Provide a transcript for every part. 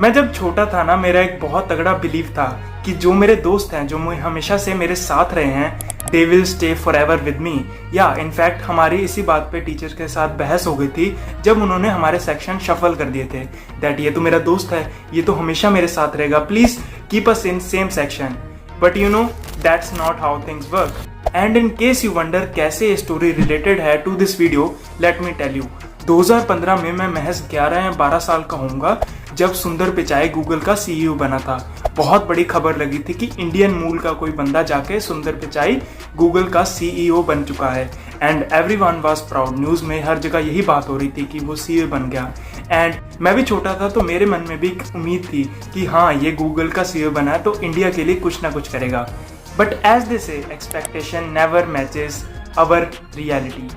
मैं जब छोटा था ना, मेरा एक बहुत तगड़ा बिलीव था कि जो मेरे दोस्त हैं, जो हमेशा से मेरे साथ रहे हैं, they will stay for ever with me. या इनफैक्ट हमारी इसी बात पे टीचर के साथ बहस हो गई थी जब उन्होंने हमारे सेक्शन शफल कर दिए थे। दैट ये तो मेरा दोस्त है, ये तो हमेशा मेरे साथ रहेगा, please keep us in same section. But you know that's not how things work. And in case you wonder कैसे ये स्टोरी रिलेटेड है to this video, let me tell you. 2015 में मैं महज 11 या 12 साल का होऊंगा जब सुंदर पिचाई गूगल का सीईओ बना था। बहुत बड़ी खबर लगी थी कि इंडियन मूल का कोई बंदा जाके सुंदर पिचाई गूगल का सीईओ बन चुका है। And everyone was proud, news में हर जगह यही बात हो रही थी कि वो सीईओ बन गया। एंड मैं भी छोटा था तो मेरे मन में भी एक उम्मीद थी कि हाँ, ये गूगल का सीईओ बना है तो इंडिया के लिए कुछ ना कुछ करेगा। But as they say, expectation never matches our reality.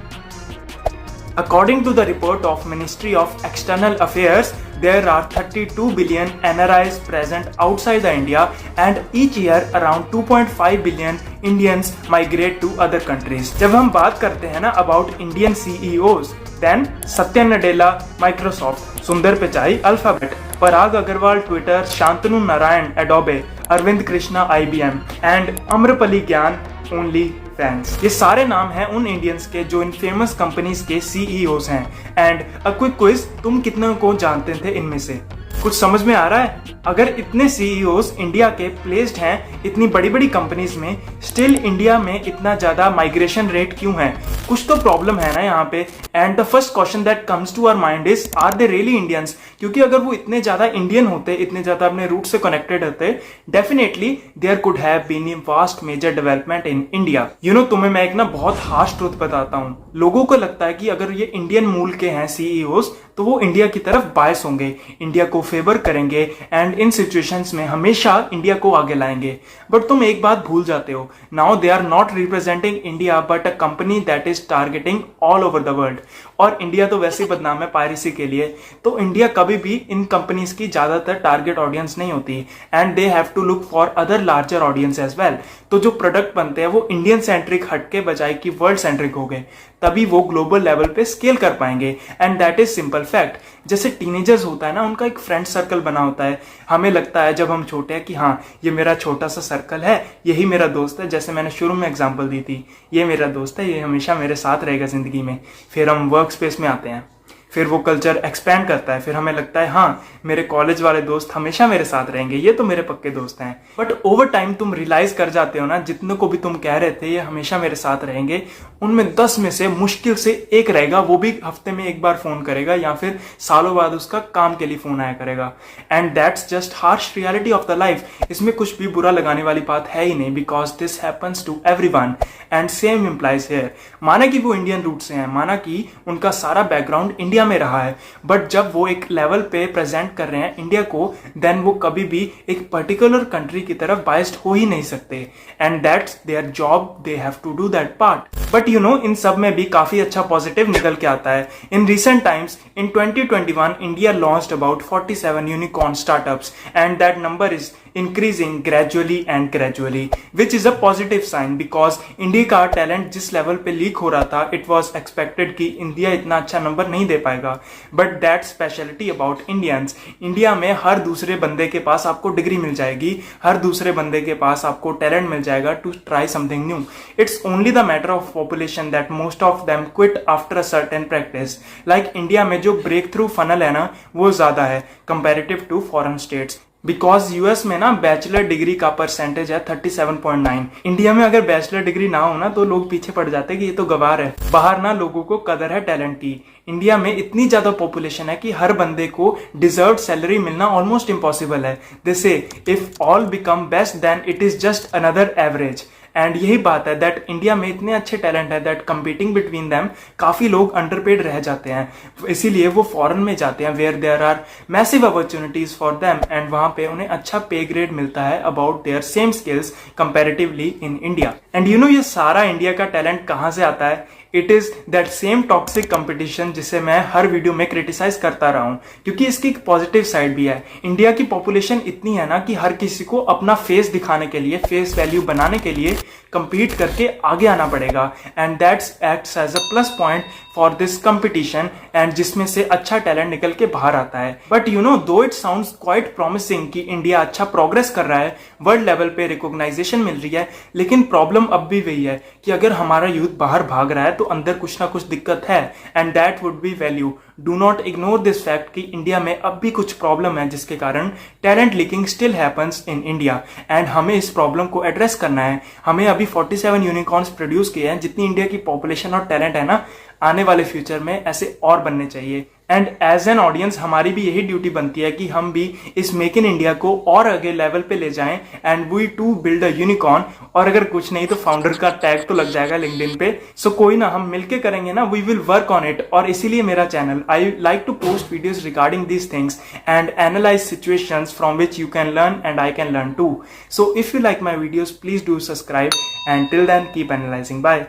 According to the report of Ministry of External Affairs, there are 32 billion NRIs present outside the India, and each year around 2.5 billion Indians migrate to other countries. जब हम बात करते हैं ना about Indian CEOs, then Satya Nadella, Microsoft, Sundar Pichai, Alphabet, Parag Agarwal, Twitter, Shantanu Narayan, Adobe, Arvind Krishna, IBM, and Amrapali Gyan, Only fans. ये सारे नाम हैं उन इंडियंस के जो इन फेमस कंपनीज के सीईओज हैं। एंड अ क्विक क्विज, तुम कितने को जानते थे इनमें से? कुछ समझ में आ रहा है? अगर इतने सीईओज इंडिया के प्लेस्ड हैं इतनी बड़ी बड़ी कंपनीज में, स्टिल इंडिया में इतना ज्यादा माइग्रेशन रेट क्यों है? कुछ तो प्रॉब्लम है ना यहाँ पे। And the first question that comes to our mind is, are they really Indians? क्योंकि अगर वो इतने ज्यादा इंडियन होते, इतने ज्यादा अपने रूट से कनेक्टेड होते, definitely there could have been a vast major development in India. You know, तुम्हें मैं एक ना बहुत हार्श ट्रूथ बताता हूँ। लोगों को लगता है कि अगर ये इंडियन मूल के हैं सीईओज तो वो इंडिया की तरफ बायस होंगे, इंडिया को फेवर करेंगे एंड इन सिचुएशंस में हमेशा इंडिया को आगे लाएंगे। बट तुम एक बात भूल जाते हो, now they are not representing India but a company that is targeting all over the world. और इंडिया तो वैसे ही बदनाम है पायरेसी के लिए, तो इंडिया कभी भी इन कंपनीज की ज्यादातर टारगेट ऑडियंस नहीं होती। And they have to look for other larger audience as well. तो जो प्रोडक्ट बनते हैं वो इंडियन सेंट्रिक हटके बजाय कि वर्ल्ड सेंट्रिक हो गए, तभी वो ग्लोबल लेवल पे स्केल कर पाएंगे। And that is simple fact. जैसे टीनेजर्स होता है ना, उनका एक फ्रेंड सर्कल बना होता है। हमें लगता है जब हम छोटे हैं कि हाँ, ये मेरा छोटा सा सर्कल है, यही मेरा दोस्त है। जैसे मैंने शुरू में एग्जांपल दी थी, ये मेरा दोस्त है, ये हमेशा मेरे साथ रहेगा जिंदगी में। फिर हम वर्क स्पेस में आते हैं, फिर वो कल्चर एक्सपैंड करता है, फिर हमें लगता है हाँ, मेरे कॉलेज वाले दोस्त हमेशा मेरे साथ रहेंगे, ये तो मेरे पक्के दोस्त हैं। बट ओवर टाइम तुम रियलाइज कर जाते हो ना, जितने को भी तुम कह रहे थे ये हमेशा मेरे साथ रहेंगे, उनमें 10 में से मुश्किल से एक रहेगा, वो भी हफ्ते में एक बार फोन करेगा या फिर सालों बाद उसका काम के लिए फोन आया करेगा। And that's just harsh reality of the life. इसमें कुछ भी बुरा लगाने वाली बात है ही नहीं, because this happens to everyone and same employees here. माना कि वो इंडियन रूट से हैं, माना कि उनका सारा बैकग्राउंड इंडिया में रहा है, बट जब वो एक लेवल पे प्रेजेंट कर रहे हैं इंडिया को, देन वो कभी भी एक पर्टिकुलर कंट्री की तरफ बाइस्ड हो ही नहीं सकते। And that's their job, they have to do that part. But you know, इन सब में भी काफी अच्छा पॉजिटिव निकल के आता है। In recent times, in 2021, India launched about 47 unicorn startups and that number is increasing gradually and gradually, which is a positive sign because India का टैलेंट जिस लेवल पे लीक हो रहा था, it was expected कि इंडिया इतना अच्छा number नहीं दे पाएगा। But that speciality about Indians, India में हर दूसरे बंदे के पास आपको डिग्री मिल जाएगी, हर दूसरे बंदे के पास आपको टैलेंट मिल जाएगा to try something new. It's only the matter of population that most of them quit after a certain practice. Like India में जो ब्रेक थ्रू फनल है ना, वो ज्यादा है comparative to foreign states. Because US में ना बैचलर डिग्री का परसेंटेज है 37.9। इंडिया में अगर बैचलर डिग्री ना हो ना तो लोग पीछे पड़ जाते हैं कि ये तो गवार है। बाहर ना लोगों को कदर है टैलेंट की। इंडिया में इतनी ज्यादा पॉपुलेशन है कि हर बंदे को डिजर्व सैलरी मिलना ऑलमोस्ट इम्पॉसिबल है। They say if all become best then it is just another average. And यही बात है दैट इंडिया में इतने अच्छे टैलेंट है दैट कंपीटिंग बिटवीन देम काफी लोग अंडरपेड रह जाते हैं, इसीलिए वो फॉरेन में जाते हैं where there are massive opportunities for them and वहां पे उन्हें अच्छा पे ग्रेड मिलता है about their same skills comparatively in India. And you know, ये सारा इंडिया का टैलेंट कहां से आता है? It is that same toxic competition जिसे मैं हर वीडियो में क्रिटिसाइज करता रहा हूं, क्योंकि इसकी एक पॉजिटिव साइड भी है। इंडिया की पॉपुलेशन इतनी है ना कि हर किसी को अपना फेस दिखाने के लिए, फेस वैल्यू बनाने के लिए compete करके आगे आना पड़ेगा, and that's acts as a plus point for this competition and जिसमें से अच्छा टैलेंट निकल के बाहर आता है। But you know, though it sounds quite promising कि इंडिया अच्छा प्रोग्रेस कर रहा है, वर्ल्ड लेवल पे रिकॉग्नाइजेशन मिल रही है, लेकिन प्रॉब्लम अब भी वही है कि अगर हमारा यूथ बाहर भाग रहा है तो अंदर कुछ ना कुछ दिक्कत है, and that would be value. Do not ignore this fact कि इंडिया में अब भी कुछ प्रॉब्लम है जिसके कारण talent leaking still happens in India, and हमें इस प्रॉब्लम को एड्रेस करना है। हमें अभी 47 यूनिकॉर्न्स प्रोड्यूस किए हैं, जितनी इंडिया की पॉपुलेशन और टैलेंट है ना, आने वाले फ्यूचर में ऐसे और बनने चाहिए। एंड एज एन ऑडियंस हमारी भी यही ड्यूटी बनती है कि हम भी इस मेक इन इंडिया को और आगे लेवल पे ले जाएं, and we to build a unicorn. और अगर कुछ नहीं तो फाउंडर का टैग तो लग जाएगा लिंक्डइन पे। सो कोई ना, हम मिलके करेंगे ना, we will work on it. और इसीलिए मेरा channel, I like to post videos regarding these things and analyse situations from which you can learn and I can learn too. So if you like my videos, please do subscribe, and till then keep analysing. Bye.